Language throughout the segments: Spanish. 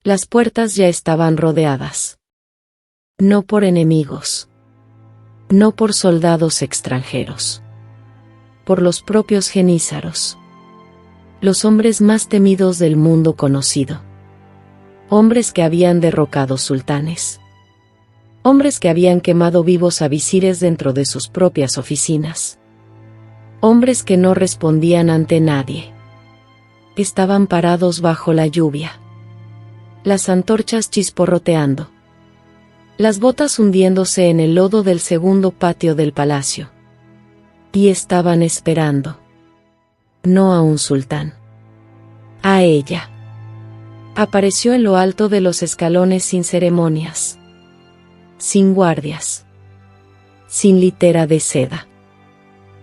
Las puertas ya estaban rodeadas. No por enemigos. No por soldados extranjeros. Por los propios genízaros. Los hombres más temidos del mundo conocido. Hombres que habían derrocado sultanes. Hombres que habían quemado vivos a visires dentro de sus propias oficinas. Hombres que no respondían ante nadie. Estaban parados bajo la lluvia. Las antorchas chisporroteando. Las botas hundiéndose en el lodo del segundo patio del palacio. Y estaban esperando. No a un sultán. A ella. Apareció en lo alto de los escalones sin ceremonias. Sin guardias. Sin litera de seda.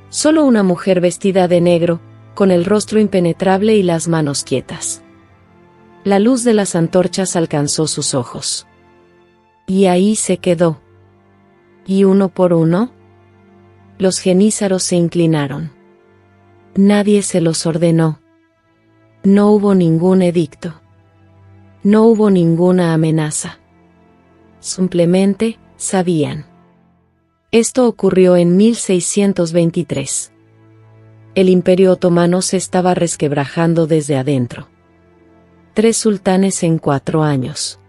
Solo una mujer vestida de negro, con el rostro impenetrable y las manos quietas. La luz de las antorchas alcanzó sus ojos. Y ahí se quedó. Y uno por uno, los genízaros se inclinaron. Nadie se los ordenó. No hubo ningún edicto. No hubo ninguna amenaza. Simplemente, sabían. Esto ocurrió en 1623. El Imperio Otomano se estaba resquebrajando desde adentro. 3 sultanes en 4 años.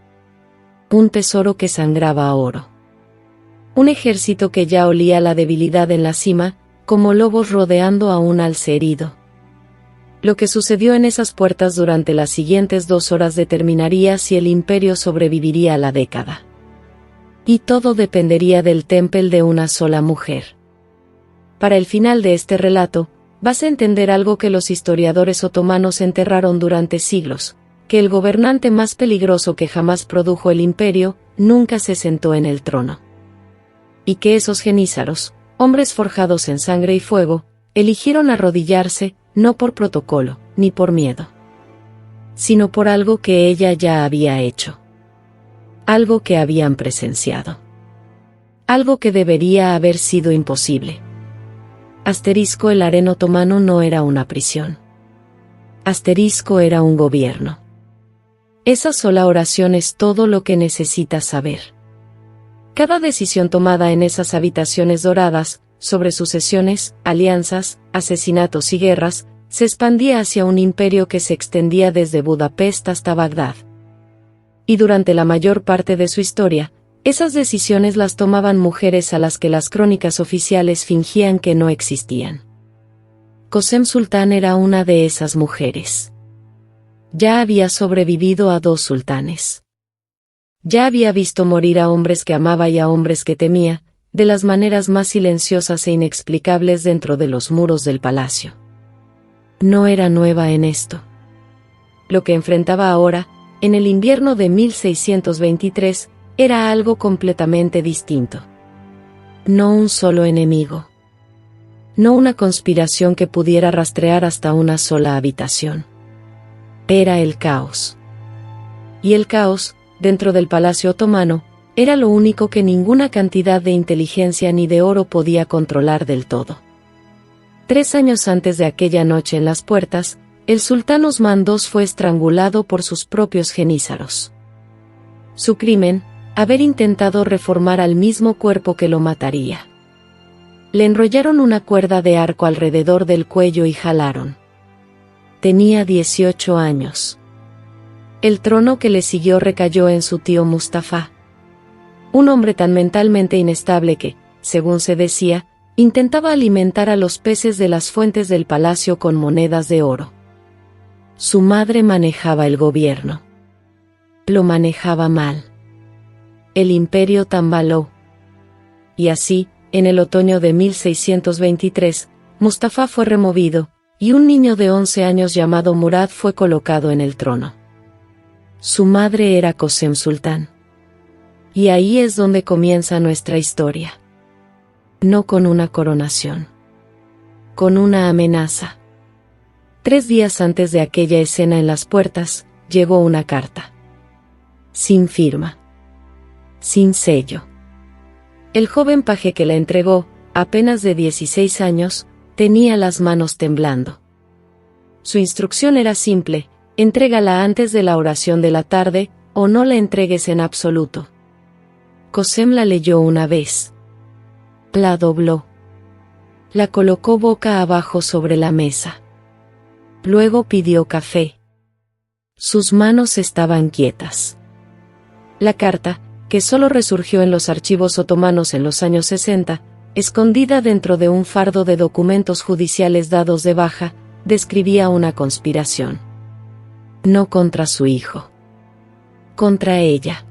Un tesoro que sangraba a oro. Un ejército que ya olía la debilidad en la cima, como lobos rodeando a un alce herido. Lo que sucedió en esas puertas durante las siguientes 2 horas determinaría si el imperio sobreviviría a la década. Y todo dependería del temple de una sola mujer. Para el final de este relato, vas a entender algo que los historiadores otomanos enterraron durante siglos, que el gobernante más peligroso que jamás produjo el imperio, nunca se sentó en el trono. Y que esos genízaros, hombres forjados en sangre y fuego, eligieron arrodillarse, no por protocolo, ni por miedo, sino por algo que ella ya había hecho. Algo que habían presenciado. Algo que debería haber sido imposible. Asterisco, el harén otomano no era una prisión. Asterisco, era un gobierno. Esa sola oración es todo lo que necesitas saber. Cada decisión tomada en esas habitaciones doradas, sobre sucesiones, alianzas, asesinatos y guerras, se expandía hacia un imperio que se extendía desde Budapest hasta Bagdad. Y durante la mayor parte de su historia, esas decisiones las tomaban mujeres a las que las crónicas oficiales fingían que no existían. Kösem Sultán era una de esas mujeres. Ya había sobrevivido a 2 sultanes. Ya había visto morir a hombres que amaba y a hombres que temía, de las maneras más silenciosas e inexplicables dentro de los muros del palacio. No era nueva en esto. Lo que enfrentaba ahora, en el invierno de 1623, era algo completamente distinto. No un solo enemigo. No una conspiración que pudiera rastrear hasta una sola habitación. Era el caos. Y el caos, dentro del palacio otomano, era lo único que ninguna cantidad de inteligencia ni de oro podía controlar del todo. 3 años antes de aquella noche en las puertas, el sultán Osman II fue estrangulado por sus propios genízaros. Su crimen, haber intentado reformar al mismo cuerpo que lo mataría. Le enrollaron una cuerda de arco alrededor del cuello y jalaron. Tenía 18 años. El trono que le siguió recayó en su tío Mustafa. Un hombre tan mentalmente inestable que, según se decía, intentaba alimentar a los peces de las fuentes del palacio con monedas de oro. Su madre manejaba el gobierno. Lo manejaba mal. El imperio tambaló. Y así, en el otoño de 1623, Mustafa fue removido, y un niño de 11 años llamado Murad fue colocado en el trono. Su madre era Kösem Sultán. Y ahí es donde comienza nuestra historia. No con una coronación. Con una amenaza. 3 días antes de aquella escena en las puertas, llegó una carta. Sin firma. Sin sello. El joven paje que la entregó, apenas de 16 años, tenía las manos temblando. Su instrucción era simple: entrégala antes de la oración de la tarde, o no la entregues en absoluto. Cosem la leyó una vez. La dobló. La colocó boca abajo sobre la mesa. Luego pidió café. Sus manos estaban quietas. La carta, que solo resurgió en los archivos otomanos en los años 60, escondida dentro de un fardo de documentos judiciales dados de baja, describía una conspiración. No contra su hijo. Contra ella.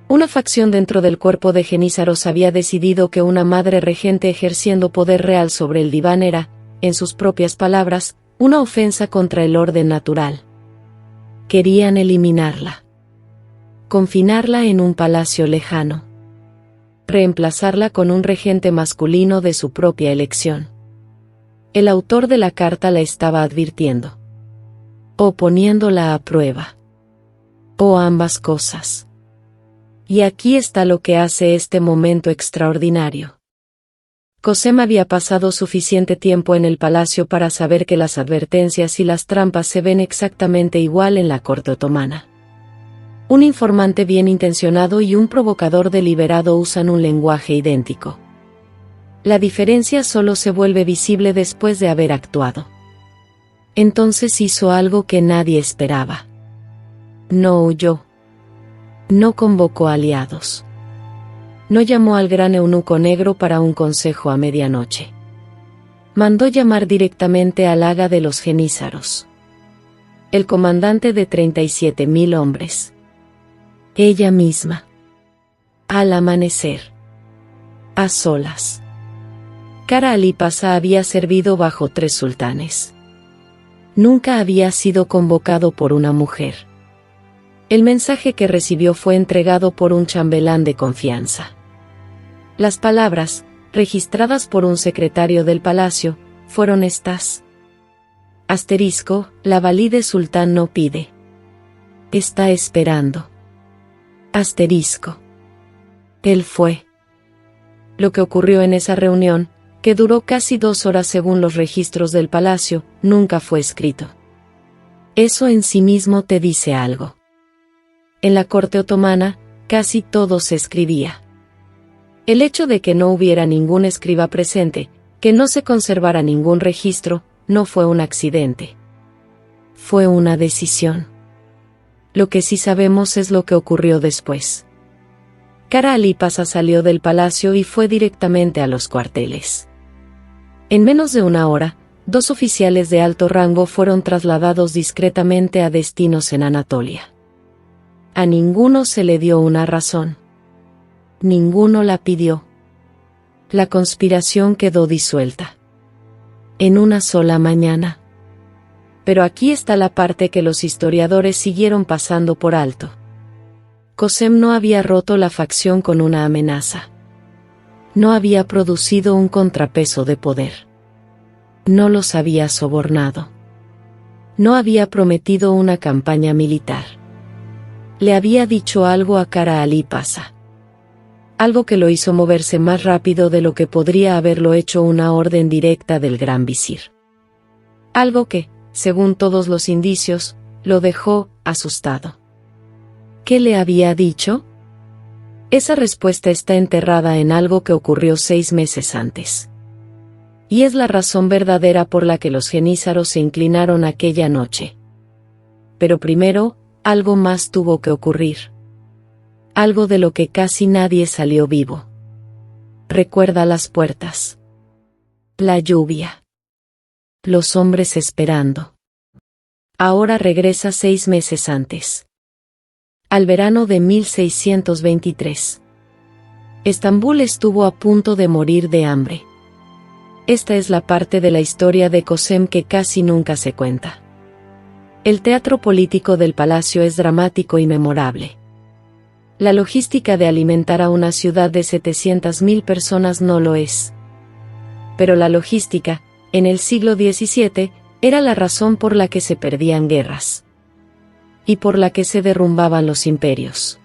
Una facción dentro del cuerpo de Genízaros había decidido que una madre regente ejerciendo poder real sobre el diván era, en sus propias palabras, una ofensa contra el orden natural. Querían eliminarla. Confinarla en un palacio lejano. Reemplazarla con un regente masculino de su propia elección. El autor de la carta la estaba advirtiendo. O poniéndola a prueba. O ambas cosas. Y aquí está lo que hace este momento extraordinario. Cosem había pasado suficiente tiempo en el palacio para saber que las advertencias y las trampas se ven exactamente igual en la corte otomana. Un informante bien intencionado y un provocador deliberado usan un lenguaje idéntico. La diferencia solo se vuelve visible después de haber actuado. Entonces hizo algo que nadie esperaba. No huyó. No convocó aliados. No llamó al gran eunuco negro para un consejo a medianoche. Mandó llamar directamente al Aga de los Genízaros. El comandante de 37.000 hombres. Ella misma. Al amanecer. A solas. Kara Ali Pasha había servido bajo 3 sultanes. Nunca había sido convocado por una mujer. El mensaje que recibió fue entregado por un chambelán de confianza. Las palabras, registradas por un secretario del palacio, fueron estas. Asterisco, la valide sultán no pide. Está esperando. Asterisco. Él fue. Lo que ocurrió en esa reunión, que duró casi 2 horas según los registros del palacio, nunca fue escrito. Eso en sí mismo te dice algo. En la corte otomana, casi todo se escribía. El hecho de que no hubiera ningún escriba presente, que no se conservara ningún registro, no fue un accidente. Fue una decisión. Lo que sí sabemos es lo que ocurrió después. Kara Ali Pasha salió del palacio y fue directamente a los cuarteles. En menos de una hora, 2 oficiales de alto rango fueron trasladados discretamente a destinos en Anatolia. A ninguno se le dio una razón. Ninguno la pidió. La conspiración quedó disuelta. En una sola mañana. Pero aquí está la parte que los historiadores siguieron pasando por alto. Cosem no había roto la facción con una amenaza. No había producido un contrapeso de poder. No los había sobornado. No había prometido una campaña militar. Le había dicho algo a Kara Ali Pasha. Algo que lo hizo moverse más rápido de lo que podría haberlo hecho una orden directa del gran visir. Algo que, según todos los indicios, lo dejó asustado. ¿Qué le había dicho? Esa respuesta está enterrada en algo que ocurrió 6 meses antes. Y es la razón verdadera por la que los genízaros se inclinaron aquella noche. Pero primero, algo más tuvo que ocurrir. Algo de lo que casi nadie salió vivo. Recuerda las puertas. La lluvia. Los hombres esperando. Ahora regresa 6 meses antes. Al verano de 1623. Estambul estuvo a punto de morir de hambre. Esta es la parte de la historia de Cosem que casi nunca se cuenta. El teatro político del palacio es dramático y memorable. La logística de alimentar a una ciudad de 700.000 personas no lo es. Pero la logística, en el siglo XVII, era la razón por la que se perdían guerras. Y por la que se derrumbaban los imperios.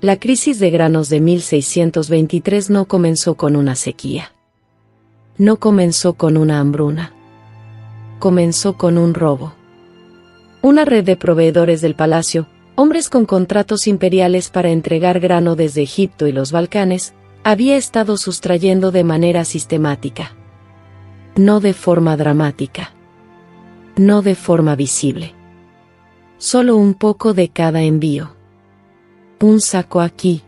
La crisis de granos de 1623 no comenzó con una sequía. No comenzó con una hambruna. Comenzó con un robo. Una red de proveedores del palacio, hombres con contratos imperiales para entregar grano desde Egipto y los Balcanes, había estado sustrayendo de manera sistemática. No de forma dramática. No de forma visible. Solo un poco de cada envío. Un saco aquí.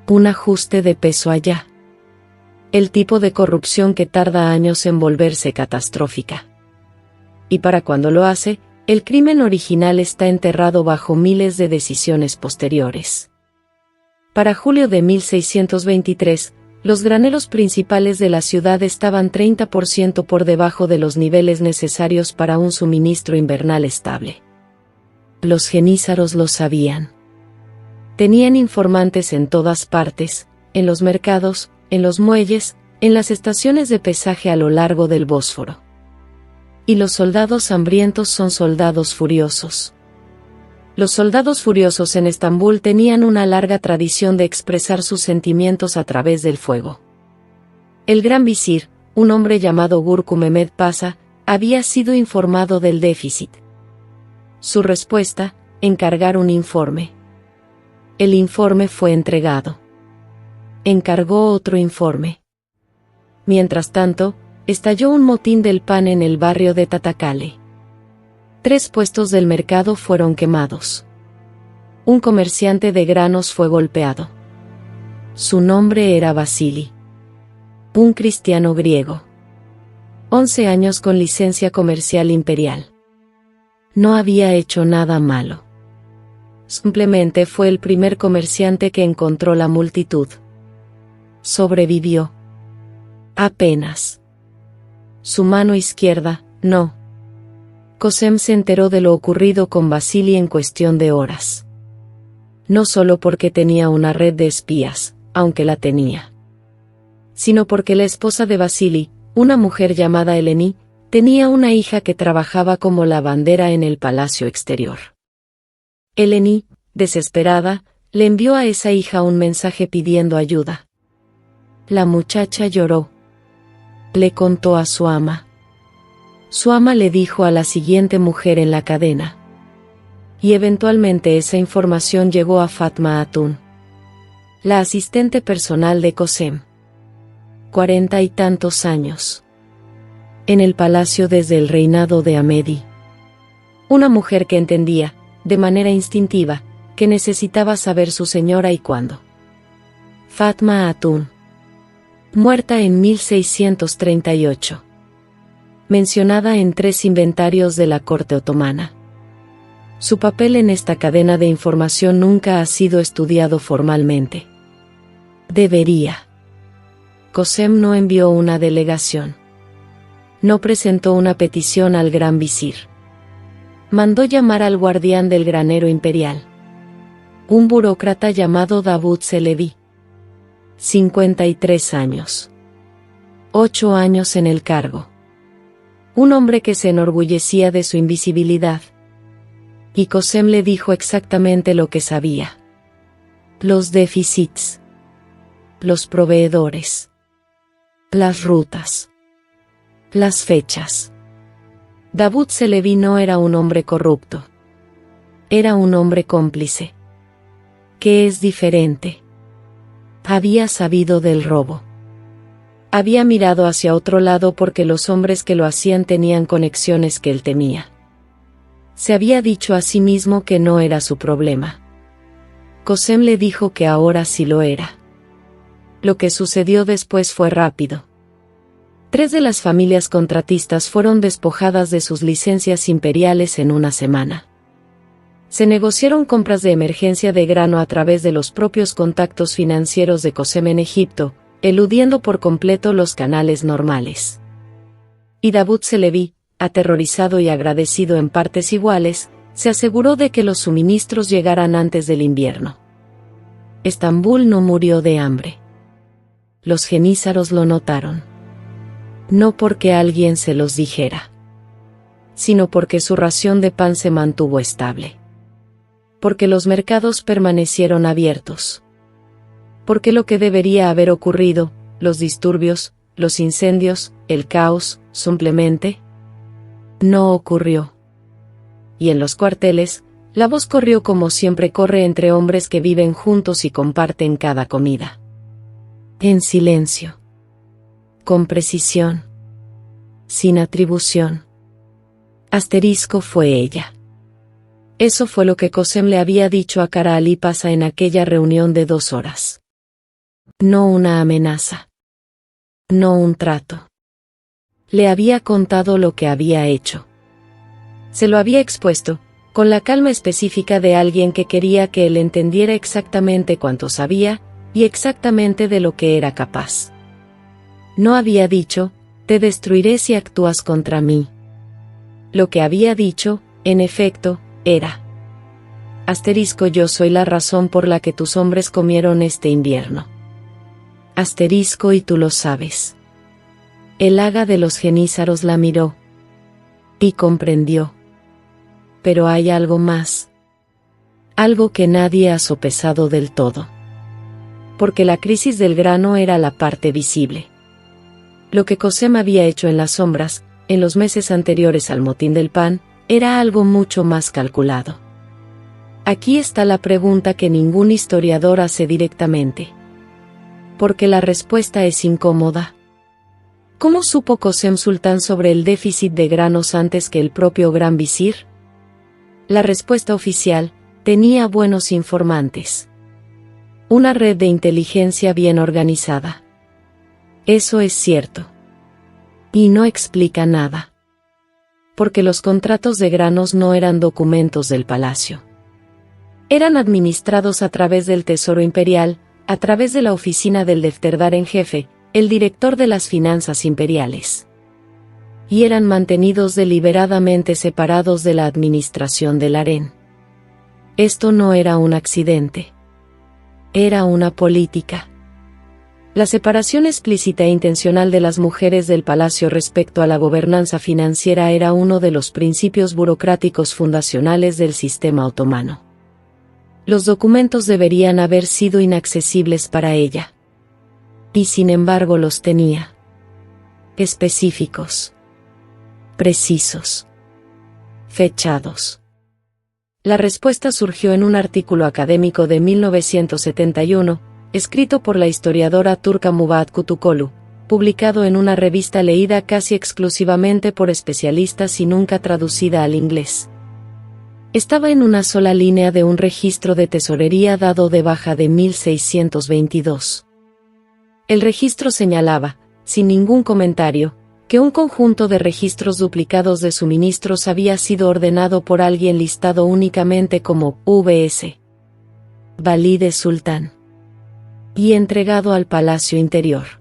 Un ajuste de peso allá. El tipo de corrupción que tarda años en volverse catastrófica. Y para cuando lo hace, el crimen original está enterrado bajo miles de decisiones posteriores. Para julio de 1623, los graneros principales de la ciudad estaban 30% por debajo de los niveles necesarios para un suministro invernal estable. Los genízaros lo sabían. Tenían informantes en todas partes, en los mercados, en los muelles, en las estaciones de pesaje a lo largo del Bósforo. Y los soldados hambrientos son soldados furiosos. Los soldados furiosos en Estambul tenían una larga tradición de expresar sus sentimientos a través del fuego. El gran visir, un hombre llamado Gurku Mehmed Pasha, había sido informado del déficit. Su respuesta, encargar un informe. El informe fue entregado. Encargó otro informe. Mientras tanto, estalló un motín del pan en el barrio de Tatakale. 3 puestos del mercado fueron quemados. Un comerciante de granos fue golpeado. Su nombre era Vasili. Un cristiano griego. 11 años con licencia comercial imperial. No había hecho nada malo. Simplemente fue el primer comerciante que encontró la multitud. Sobrevivió. Apenas. Su mano izquierda, no. Cosem se enteró de lo ocurrido con Vasili en cuestión de horas. No solo porque tenía una red de espías, aunque la tenía, sino porque la esposa de Vasili, una mujer llamada Eleni, tenía una hija que trabajaba como lavandera en el palacio exterior. Eleni, desesperada, le envió a esa hija un mensaje pidiendo ayuda. La muchacha lloró. Le contó a su ama. Su ama le dijo a la siguiente mujer en la cadena. Y eventualmente esa información llegó a Fatma Hatun, la asistente personal de Cosem. 40 y tantos años. En el palacio desde el reinado de Ahmedi. Una mujer que entendía, de manera instintiva, que necesitaba saber su señora y cuándo. Fatma Hatun. Muerta en 1638. Mencionada en 3 inventarios de la corte otomana. Su papel en esta cadena de información nunca ha sido estudiado formalmente. Debería. Cosem no envió una delegación. No presentó una petición al gran visir. Mandó llamar al guardián del granero imperial. Un burócrata llamado Davud Celebi. 53 años. 8 años en el cargo. Un hombre que se enorgullecía de su invisibilidad. Y Cosem le dijo exactamente lo que sabía. Los déficits. Los proveedores. Las rutas. Las fechas. Davud Celebi no era un hombre corrupto. Era un hombre cómplice. Que es diferente. Había sabido del robo. Había mirado hacia otro lado porque los hombres que lo hacían tenían conexiones que él temía. Se había dicho a sí mismo que no era su problema. Cosem le dijo que ahora sí lo era. Lo que sucedió después fue rápido. 3 de las familias contratistas fueron despojadas de sus licencias imperiales en una semana. Se negociaron compras de emergencia de grano a través de los propios contactos financieros de Cosem en Egipto, eludiendo por completo los canales normales. Y Davud Celebi, aterrorizado y agradecido en partes iguales, se aseguró de que los suministros llegaran antes del invierno. Estambul no murió de hambre. Los genízaros lo notaron. No porque alguien se los dijera, sino porque su ración de pan se mantuvo estable. Porque los mercados permanecieron abiertos. Porque lo que debería haber ocurrido, los disturbios, los incendios, el caos, simplemente no ocurrió. Y en los cuarteles, La voz corrió como siempre corre entre hombres que viven juntos y comparten cada comida. En silencio. Con precisión. Sin atribución. Asterisco fue ella. Eso fue lo que Qasem le había dicho a Kara Ali Pasha en aquella reunión de 2 horas. No una amenaza. No un trato. Le había contado lo que había hecho. Se lo había expuesto, con la calma específica de alguien que quería que él entendiera exactamente cuánto sabía, y exactamente de lo que era capaz. No había dicho, te destruiré si actúas contra mí. Lo que había dicho, en efecto, era. Asterisco, yo soy la razón por la que tus hombres comieron este invierno. Asterisco, y tú lo sabes. El Aga de los Genízaros la miró. Y comprendió. Pero hay algo más. Algo que nadie ha sopesado del todo. Porque la crisis del grano era la parte visible. Lo que Qasem había hecho en las sombras, en los meses anteriores al motín del pan, era algo mucho más calculado. Aquí está la pregunta que ningún historiador hace directamente. Porque la respuesta es incómoda. ¿Cómo supo Qasem Sultán sobre el déficit de granos antes que el propio gran visir? La respuesta oficial, tenía buenos informantes. Una red de inteligencia bien organizada. Eso es cierto. Y no explica nada. Porque los contratos de granos no eran documentos del palacio. Eran administrados a través del Tesoro Imperial, a través de la oficina del Defterdar en jefe, el director de las finanzas imperiales. Y eran mantenidos deliberadamente separados de la administración del harén. Esto no era un accidente. Era una política. La separación explícita e intencional de las mujeres del palacio respecto a la gobernanza financiera era uno de los principios burocráticos fundacionales del sistema otomano. Los documentos deberían haber sido inaccesibles para ella. Y sin embargo los tenía. Específicos. Precisos. Fechados. La respuesta surgió en un artículo académico de 1971, escrito por la historiadora turca Mubat Kutukolu, publicado en una revista leída casi exclusivamente por especialistas y nunca traducida al inglés. Estaba en una sola línea de un registro de tesorería dado de baja de 1622. El registro señalaba, sin ningún comentario, que un conjunto de registros duplicados de suministros había sido ordenado por alguien listado únicamente como V.S. Valide Sultán y entregado al Palacio Interior.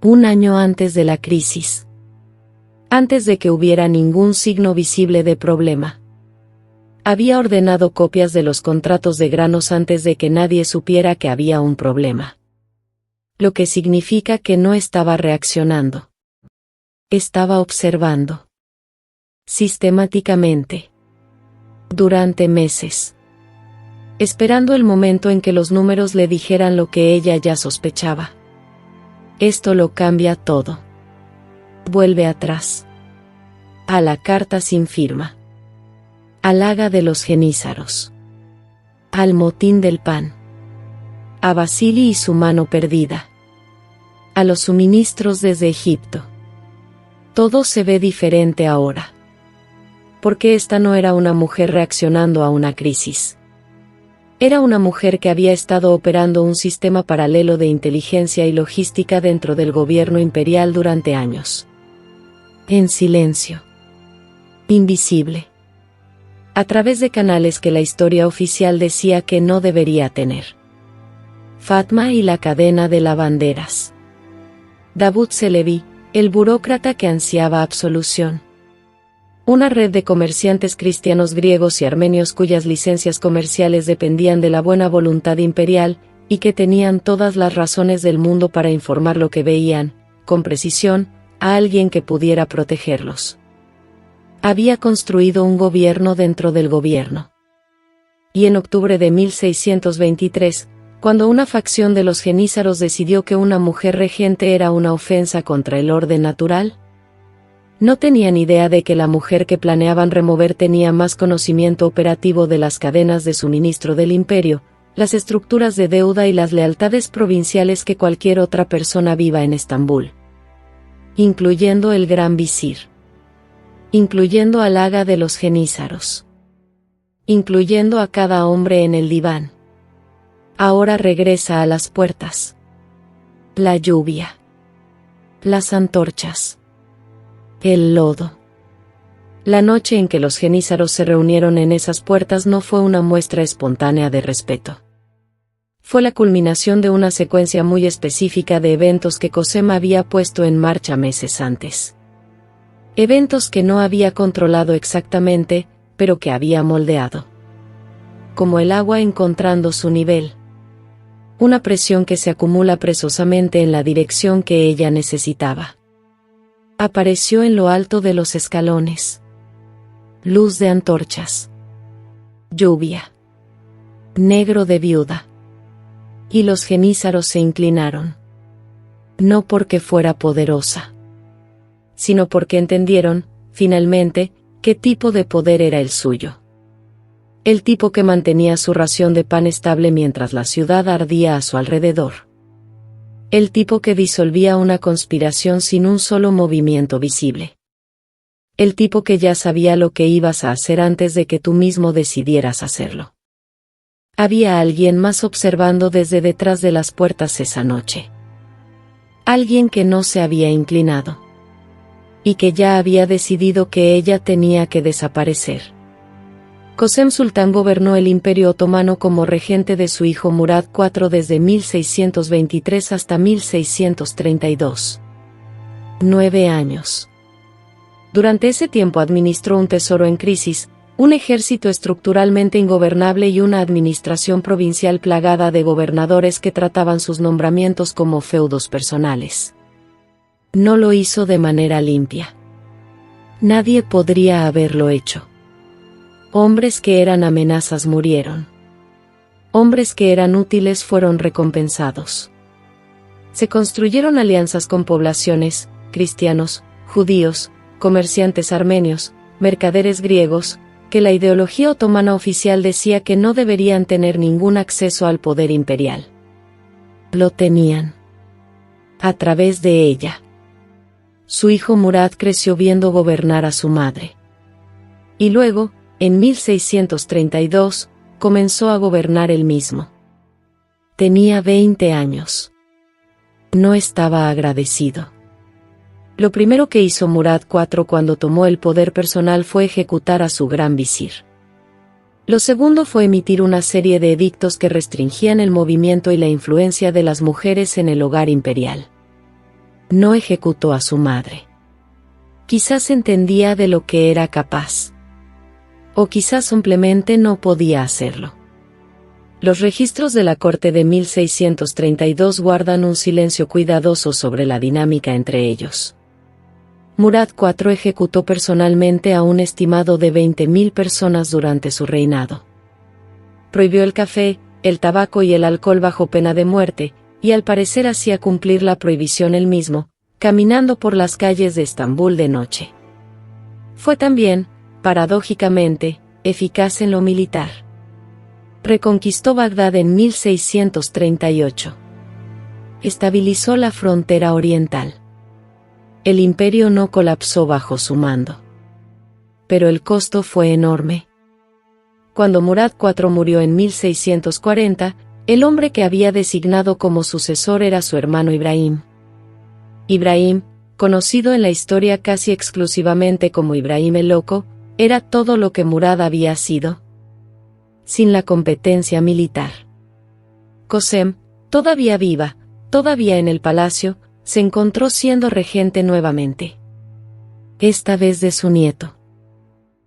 Un año antes de la crisis. Antes de que hubiera ningún signo visible de problema. Había ordenado copias de los contratos de granos antes de que nadie supiera que había un problema. Lo que significa que no estaba reaccionando. Estaba observando. Sistemáticamente. Durante meses. Esperando el momento en que los números le dijeran lo que ella ya sospechaba. Esto lo cambia todo. Vuelve atrás. A la carta sin firma. Al Aga de los Genízaros. Al motín del pan. A Basili y su mano perdida. A los suministros desde Egipto. Todo se ve diferente ahora. Porque esta no era una mujer reaccionando a una crisis. Era una mujer que había estado operando un sistema paralelo de inteligencia y logística dentro del gobierno imperial durante años. En silencio. Invisible. A través de canales que la historia oficial decía que no debería tener. Fatma y la cadena de lavanderas. Davud Celebi, el burócrata que ansiaba absolución. Una red de comerciantes cristianos griegos y armenios cuyas licencias comerciales dependían de la buena voluntad imperial, y que tenían todas las razones del mundo para informar lo que veían, con precisión, a alguien que pudiera protegerlos. Había construido un gobierno dentro del gobierno. Y en octubre de 1623, cuando una facción de los genízaros decidió que una mujer regente era una ofensa contra el orden natural, No tenían idea de que la mujer que planeaban remover tenía más conocimiento operativo de las cadenas de suministro del imperio, las estructuras de deuda y las lealtades provinciales que cualquier otra persona viva en Estambul. Incluyendo el gran visir. Incluyendo al aga de los jenízaros. Incluyendo a cada hombre en el diván. Ahora regresa a las puertas. La lluvia. Las antorchas. El lodo. La noche en que los jenízaros se reunieron en esas puertas no fue una muestra espontánea de respeto. Fue la culminación de una secuencia muy específica de eventos que Cosem había puesto en marcha meses antes. Eventos que no había controlado exactamente, pero que había moldeado. Como el agua encontrando su nivel. Una presión que se acumula presosamente en la dirección que ella necesitaba. Apareció en lo alto de los escalones. Luz de antorchas. Lluvia. Negro de viuda. Y los jenízaros se inclinaron. No porque fuera poderosa, sino porque entendieron, finalmente, qué tipo de poder era el suyo. El tipo que mantenía su ración de pan estable mientras la ciudad ardía a su alrededor. El tipo que disolvía una conspiración sin un solo movimiento visible. El tipo que ya sabía lo que ibas a hacer antes de que tú mismo decidieras hacerlo. Había alguien más observando desde detrás de las puertas esa noche. Alguien que no se había inclinado. Y que ya había decidido que ella tenía que desaparecer. Cosem Sultán gobernó el Imperio Otomano como regente de su hijo Murad IV desde 1623 hasta 1632. 9 años. Durante ese tiempo administró un tesoro en crisis, un ejército estructuralmente ingobernable y una administración provincial plagada de gobernadores que trataban sus nombramientos como feudos personales. No lo hizo de manera limpia. Nadie podría haberlo hecho. Hombres que eran amenazas murieron. Hombres que eran útiles fueron recompensados. Se construyeron alianzas con poblaciones, cristianos, judíos, comerciantes armenios, mercaderes griegos, que la ideología otomana oficial decía que no deberían tener ningún acceso al poder imperial. Lo tenían. A través de ella. Su hijo Murad creció viendo gobernar a su madre. Y luego, en 1632, comenzó a gobernar él mismo. Tenía 20 años. No estaba agradecido. Lo primero que hizo Murad IV cuando tomó el poder personal fue ejecutar a su gran visir. Lo segundo fue emitir una serie de edictos que restringían el movimiento y la influencia de las mujeres en el hogar imperial. No ejecutó a su madre. Quizás entendía de lo que era capaz. O quizás simplemente no podía hacerlo. Los registros de la corte de 1632 guardan un silencio cuidadoso sobre la dinámica entre ellos. Murad IV ejecutó personalmente a un estimado de 20.000 personas durante su reinado. Prohibió el café, el tabaco y el alcohol bajo pena de muerte, y al parecer hacía cumplir la prohibición él mismo, caminando por las calles de Estambul de noche. Fue también, paradójicamente, eficaz en lo militar. Reconquistó Bagdad en 1638. Estabilizó la frontera oriental. El imperio no colapsó bajo su mando. Pero el costo fue enorme. Cuando Murad IV murió en 1640, el hombre que había designado como sucesor era su hermano Ibrahim. Ibrahim, conocido en la historia casi exclusivamente como Ibrahim el Loco, era todo lo que Murad había sido. Sin la competencia militar. Cosem, todavía viva, todavía en el palacio, se encontró siendo regente nuevamente. Esta vez de su nieto.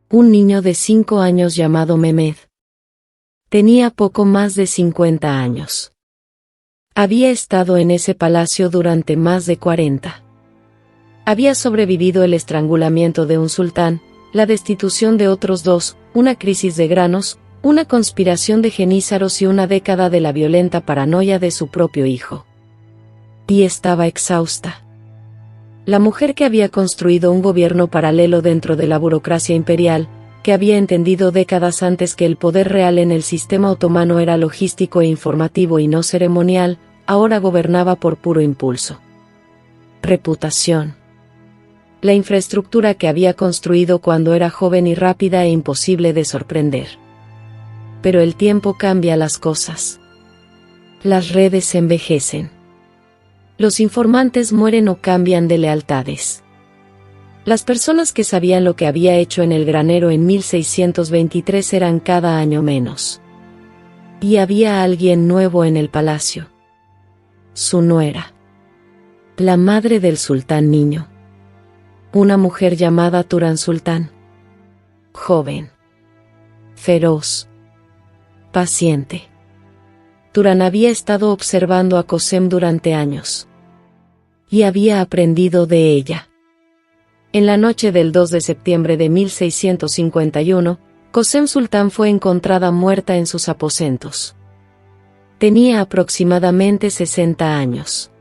Un niño de 5 años llamado Mehmed. Tenía poco más de 50 años. Había estado en ese palacio durante más de 40. Había sobrevivido el estrangulamiento de un sultán, la destitución de otros 2, una crisis de granos, una conspiración de jenízaros y una década de la violenta paranoia de su propio hijo. Y estaba exhausta. La mujer que había construido un gobierno paralelo dentro de la burocracia imperial, que había entendido décadas antes que el poder real en el sistema otomano era logístico e informativo y no ceremonial, ahora gobernaba por puro impulso. Reputación. La infraestructura que había construido cuando era joven y rápida e imposible de sorprender. Pero el tiempo cambia las cosas. Las redes envejecen. Los informantes mueren o cambian de lealtades. Las personas que sabían lo que había hecho en el granero en 1623 eran cada año menos. Y había alguien nuevo en el palacio. Su nuera. La madre del sultán niño. Una mujer llamada Turan Sultán. Joven. Feroz. Paciente. Turan había estado observando a Qasem durante años. Y había aprendido de ella. En la noche del 2 de septiembre de 1651, Qasem Sultán fue encontrada muerta en sus aposentos. Tenía aproximadamente 60 años.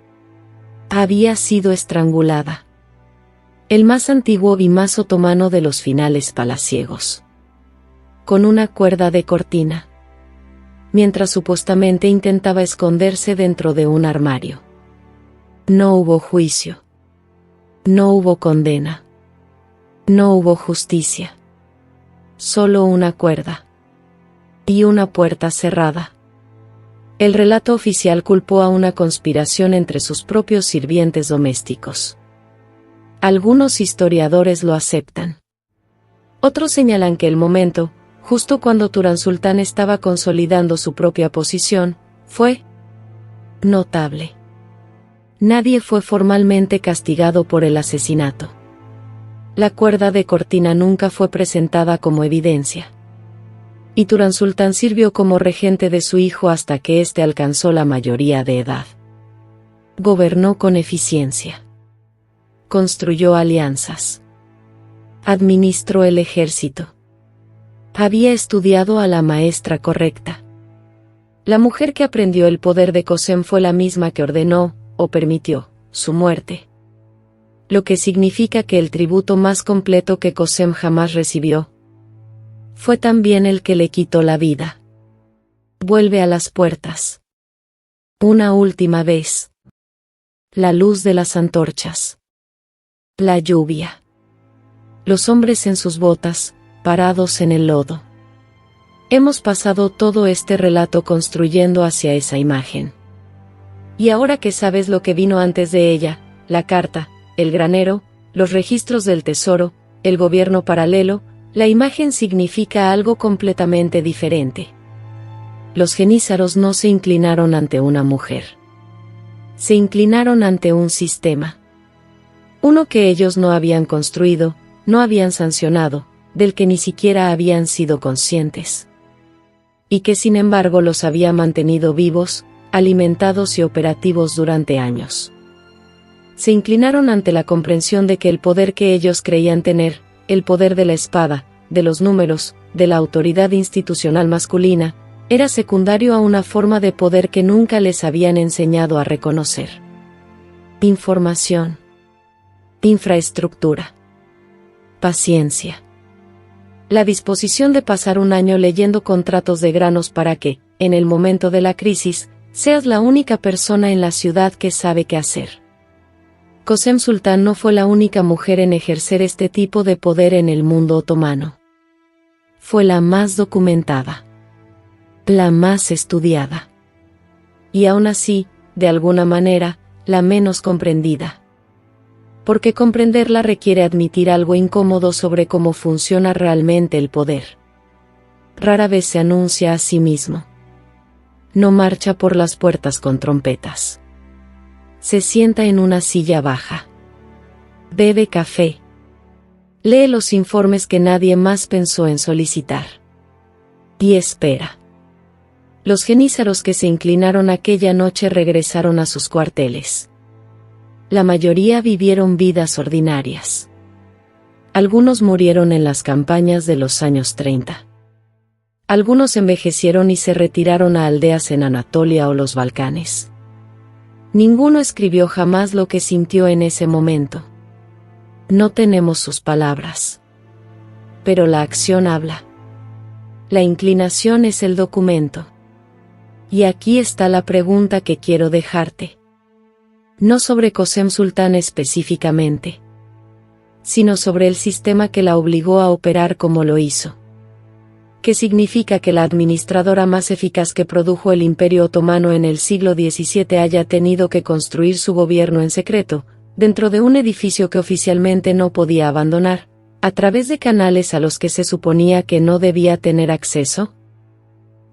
Había sido estrangulada. El más antiguo y más otomano de los finales palaciegos. Con una cuerda de cortina. Mientras supuestamente intentaba esconderse dentro de un armario. No hubo juicio. No hubo condena. No hubo justicia. Solo una cuerda. Y una puerta cerrada. El relato oficial culpó a una conspiración entre sus propios sirvientes domésticos. Algunos historiadores lo aceptan. Otros señalan que el momento, justo cuando Turan Sultán estaba consolidando su propia posición, fue notable. Nadie fue formalmente castigado por el asesinato. La cuerda de cortina nunca fue presentada como evidencia. Y Turan Sultán sirvió como regente de su hijo hasta que éste alcanzó la mayoría de edad. Gobernó con eficiencia. Construyó alianzas. Administró el ejército. Había estudiado a la maestra correcta. La mujer que aprendió el poder de Qasem fue la misma que ordenó, o permitió, su muerte. Lo que significa que el tributo más completo que Qasem jamás recibió fue también el que le quitó la vida. Vuelve a las puertas. Una última vez. La luz de las antorchas. La lluvia. Los hombres en sus botas, parados en el lodo. Hemos pasado todo este relato construyendo hacia esa imagen. Y ahora que sabes lo que vino antes de ella, la carta, el granero, los registros del tesoro, el gobierno paralelo, la imagen significa algo completamente diferente. Los genízaros no se inclinaron ante una mujer. Se inclinaron ante un sistema. Uno que ellos no habían construido, no habían sancionado, del que ni siquiera habían sido conscientes. Y que sin embargo los había mantenido vivos, alimentados y operativos durante años. Se inclinaron ante la comprensión de que el poder que ellos creían tener, el poder de la espada, de los números, de la autoridad institucional masculina, era secundario a una forma de poder que nunca les habían enseñado a reconocer. Información. Infraestructura. Paciencia. La disposición de pasar un año leyendo contratos de granos para que, en el momento de la crisis, seas la única persona en la ciudad que sabe qué hacer. Qasem Sultán no fue la única mujer en ejercer este tipo de poder en el mundo otomano. Fue la más documentada. La más estudiada. Y aún así, de alguna manera, la menos comprendida. Porque comprenderla requiere admitir algo incómodo sobre cómo funciona realmente el poder. Rara vez se anuncia a sí mismo. No marcha por las puertas con trompetas. Se sienta en una silla baja. Bebe café. Lee los informes que nadie más pensó en solicitar. Y espera. Los genízaros que se inclinaron aquella noche regresaron a sus cuarteles. La mayoría vivieron vidas ordinarias. Algunos murieron en las campañas de los años 30. Algunos envejecieron y se retiraron a aldeas en Anatolia o los Balcanes. Ninguno escribió jamás lo que sintió en ese momento. No tenemos sus palabras. Pero la acción habla. La inclinación es el documento. Y aquí está la pregunta que quiero dejarte. No sobre Qasem Sultán específicamente, sino sobre el sistema que la obligó a operar como lo hizo. ¿Qué significa que la administradora más eficaz que produjo el Imperio Otomano en el siglo XVII haya tenido que construir su gobierno en secreto, dentro de un edificio que oficialmente no podía abandonar, a través de canales a los que se suponía que no debía tener acceso?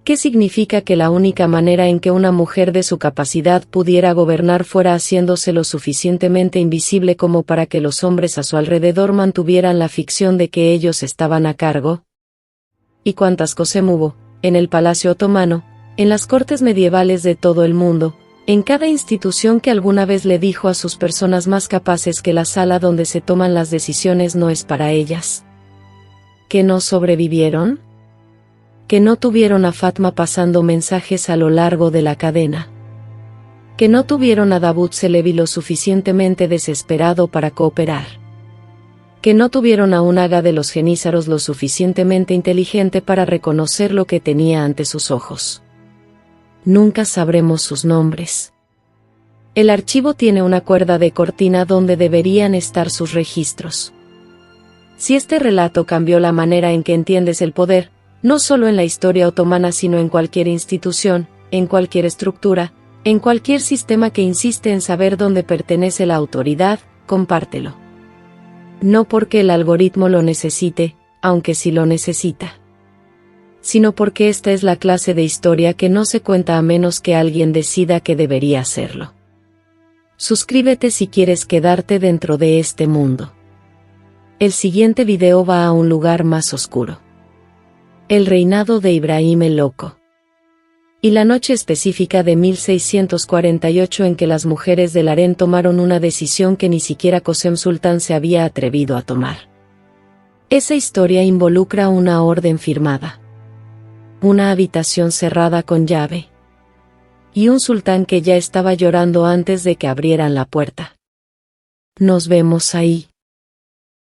¿Qué significa que la única manera en que una mujer de su capacidad pudiera gobernar fuera haciéndose lo suficientemente invisible como para que los hombres a su alrededor mantuvieran la ficción de que ellos estaban a cargo? ¿Y cuántas Qasem hubo, en el Palacio Otomano, en las cortes medievales de todo el mundo, en cada institución que alguna vez le dijo a sus personas más capaces que la sala donde se toman las decisiones no es para ellas? ¿Que no sobrevivieron? ¿Que no tuvieron a Fatma pasando mensajes a lo largo de la cadena? ¿Que no tuvieron a Davud Celebi lo suficientemente desesperado para cooperar? ¿Que no tuvieron a un Aga de los genízaros lo suficientemente inteligente para reconocer lo que tenía ante sus ojos? Nunca sabremos sus nombres. El archivo tiene una cuerda de cortina donde deberían estar sus registros. Si este relato cambió la manera en que entiendes el poder, no solo en la historia otomana sino en cualquier institución, en cualquier estructura, en cualquier sistema que insiste en saber dónde pertenece la autoridad, compártelo. No porque el algoritmo lo necesite, aunque sí lo necesita, sino porque esta es la clase de historia que no se cuenta a menos que alguien decida que debería hacerlo. Suscríbete si quieres quedarte dentro de este mundo. El siguiente video va a un lugar más oscuro. El reinado de Ibrahim el Loco. Y la noche específica de 1648 en que las mujeres del harén tomaron una decisión que ni siquiera Qasem Sultán se había atrevido a tomar. Esa historia involucra una orden firmada, una habitación cerrada con llave, y un sultán que ya estaba llorando antes de que abrieran la puerta. Nos vemos ahí.